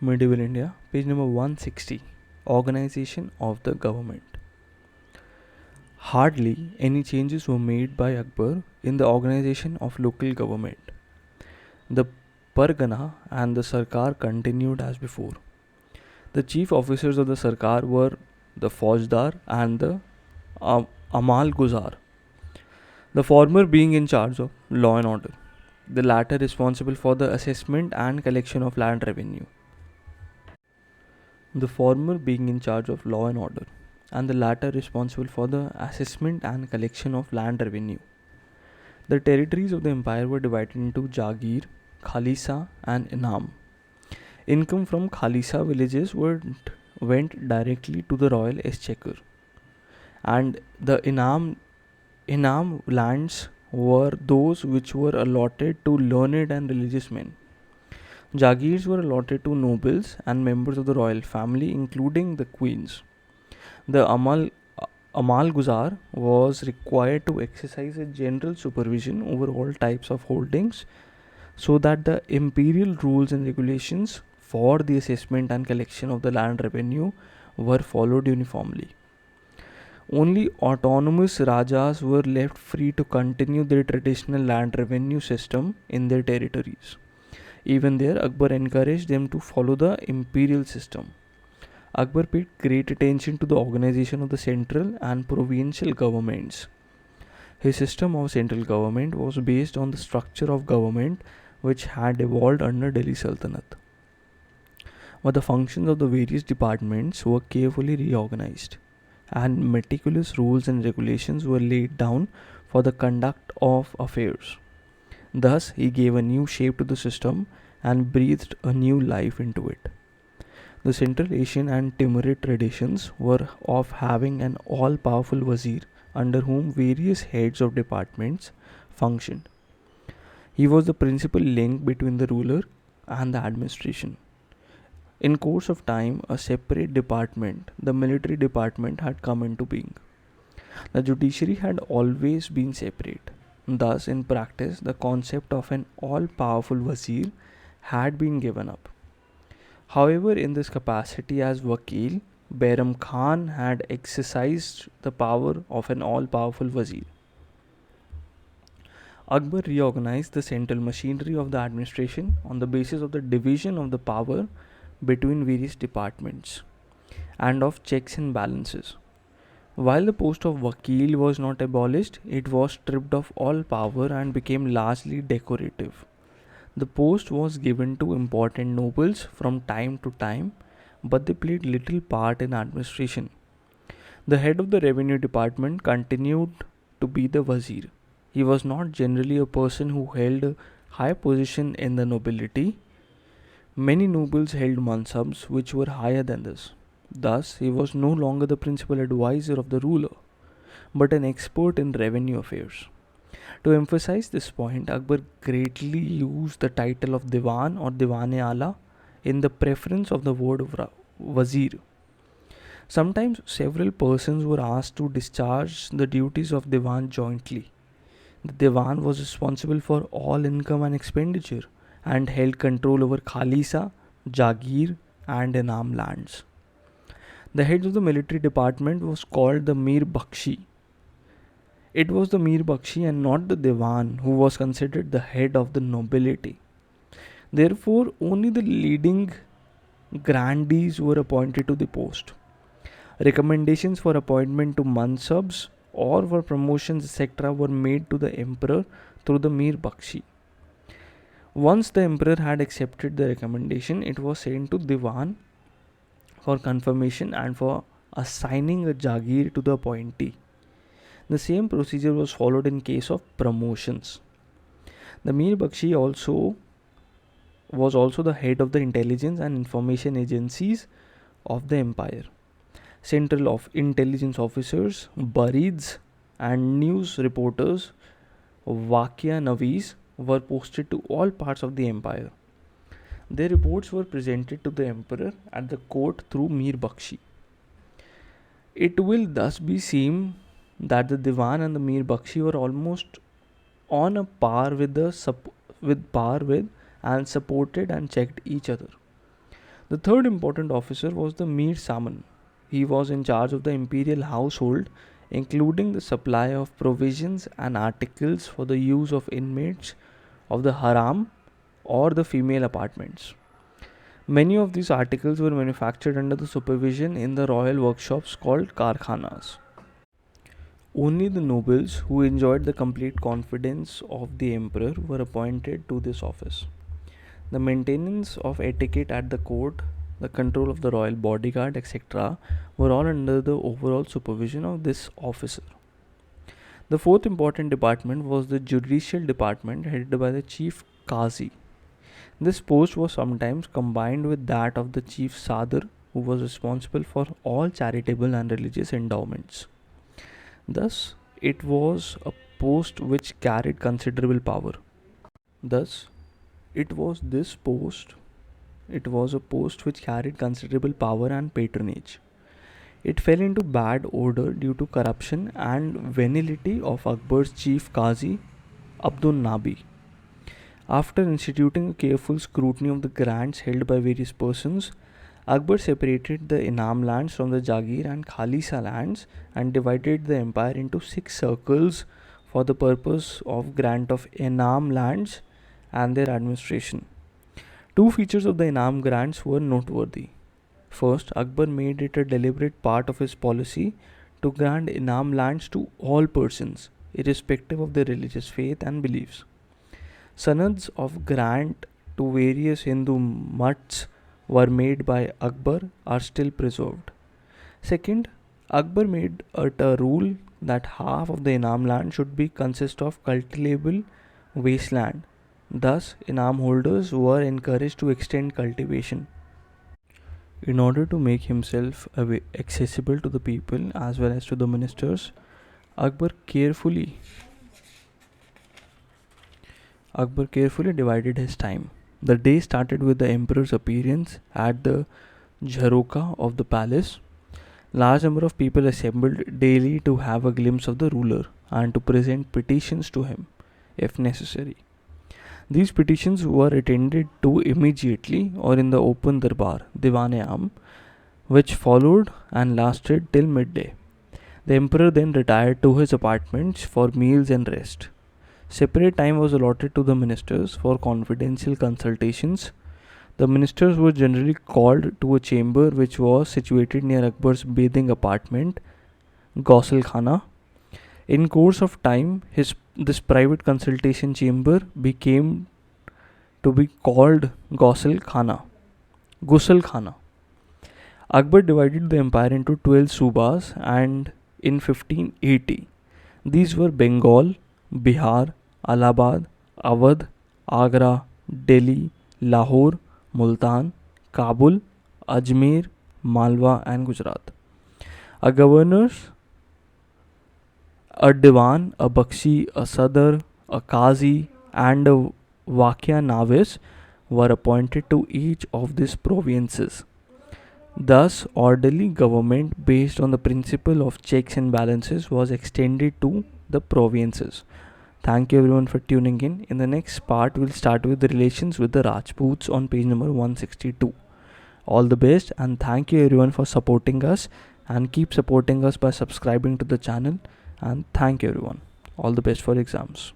Medieval India, page number 160. Organization of the government. Hardly any changes were made by Akbar in the organization of local government. The Pargana and the Sarkar continued as before. The chief officers of the Sarkar were the Faujdar and the Amal Guzar, the former being in charge of law and order, the latter responsible for the assessment and collection of land revenue. The former being in charge of law and order, and the latter responsible for the assessment and collection of land revenue. The territories of the empire were divided into Jagir, Khalisa, and Inam. Income from Khalisa villages went directly to the royal exchequer, and the Inam lands were those which were allotted to learned and religious men. Jagirs were allotted to nobles and members of the royal family, including the queens. The Amal Guzar was required to exercise a general supervision over all types of holdings so that the imperial rules and regulations for the assessment and collection of the land revenue were followed uniformly. Only autonomous Rajas were left free to continue their traditional land revenue system in their territories. Even there, Akbar encouraged them to follow the imperial system. Akbar paid great attention to the organization of the central and provincial governments. His system of central government was based on the structure of government which had evolved under Delhi Sultanate. But the functions of the various departments were carefully reorganized, and meticulous rules and regulations were laid down for the conduct of affairs. Thus, he gave a new shape to the system and breathed a new life into it. The Central Asian and Timurid traditions were of having an all-powerful wazir under whom various heads of departments functioned. He was the principal link between the ruler and the administration. In course of time, a separate department, the military department, had come into being. The judiciary had always been separate. Thus, in practice, the concept of an all-powerful wazir had been given up. However, in this capacity as Wakil, Bairam Khan had exercised the power of an all-powerful wazir. Akbar reorganized the central machinery of the administration on the basis of the division of the power between various departments and of checks and balances. While the post of Wakil was not abolished, it was stripped of all power and became largely decorative. The post was given to important nobles from time to time, but they played little part in administration. The head of the revenue department continued to be the wazir. He was not generally a person who held a high position in the nobility. Many nobles held mansabs which were higher than this. Thus, he was no longer the principal advisor of the ruler, but an expert in revenue affairs. To emphasize this point, Akbar greatly used the title of Diwan or Diwan-e-Ala in the preference of the word wazir. Sometimes several persons were asked to discharge the duties of Diwan jointly. The Diwan was responsible for all income and expenditure and held control over Khalisa, Jagir, and Inam lands. The head of the military department was called the Mir Bakshi. It was the Mir Bakshi and not the Diwan who was considered the head of the nobility. Therefore, only the leading grandees were appointed to the post. Recommendations for appointment to mansabs or for promotions etc. were made to the emperor through the Mir Bakshi. Once the emperor had accepted the recommendation, it was sent to Diwan for confirmation and for assigning a Jagir to the appointee. The same procedure was followed in case of promotions. The Mir Bakshi was also the head of the intelligence and information agencies of the empire. Central of intelligence officers, barids, and news reporters, Vakya Navis, were posted to all parts of the empire. Their reports were presented to the emperor at the court through Mir Bakshi. It will thus be seen that the Diwan and the Mir Bakshi were almost on a par with and supported and checked each other. The third important officer was the Mir Saman. He was in charge of the imperial household, including the supply of provisions and articles for the use of inmates of the haram or the female apartments. Many of these articles were manufactured under the supervision in the royal workshops called karkhanas. Only the nobles who enjoyed the complete confidence of the emperor were appointed to this office. The maintenance of etiquette at the court, the control of the royal bodyguard, etc., were all under the overall supervision of this officer. The fourth important department was the judicial department headed by the chief Qazi. This post was sometimes combined with that of the chief Sadr, who was responsible for all charitable and religious endowments. Thus, it was a post which carried considerable power. Thus, it was a post which carried considerable power and patronage. It fell into bad odor due to corruption and venality of Akbar's chief Qazi, Abdul Nabi. After instituting a careful scrutiny of the grants held by various persons, Akbar separated the Inam lands from the Jagir and Khalisa lands and divided the empire into 6 circles for the purpose of grant of Inam lands and their administration. Two features of the Inam grants were noteworthy. First, Akbar made it a deliberate part of his policy to grant Inam lands to all persons, irrespective of their religious faith and beliefs. Sanads of grant to various Hindu mutts were made by Akbar are still preserved. Second, Akbar made it a rule that half of the Inam land should be consist of cultivable wasteland. Thus, Inam holders were encouraged to extend cultivation. In order to make himself accessible to the people as well as to the ministers, Akbar carefully divided his time. The day started with the emperor's appearance at the Jharoka of the palace. Large number of people assembled daily to have a glimpse of the ruler and to present petitions to him if necessary. These petitions were attended to immediately or in the open darbar, Diwan-e-Am, which followed and lasted till midday. The emperor then retired to his apartments for meals and rest. Separate time was allotted to the ministers for confidential consultations. The ministers were generally called to a chamber which was situated near Akbar's bathing apartment, Ghusl Khana. In course of time, this private consultation chamber became to be called Ghusl Khana. Akbar divided the empire into 12 subas and in 1580 these were Bengal, Bihar, Allahabad, Awadh, Agra, Delhi, Lahore, Multan, Kabul, Ajmer, Malwa and Gujarat. A governor, a Diwan, a Bakshi, a Sadr, a Qazi and a Vakya Navis were appointed to each of these provinces. Thus, orderly government based on the principle of checks and balances was extended to the provinces. Thank you everyone for tuning in. In the next part, we'll start with the relations with the Rajputs on page number 162. All the best and thank you everyone for supporting us and keep supporting us by subscribing to the channel and thank you everyone. All the best for exams.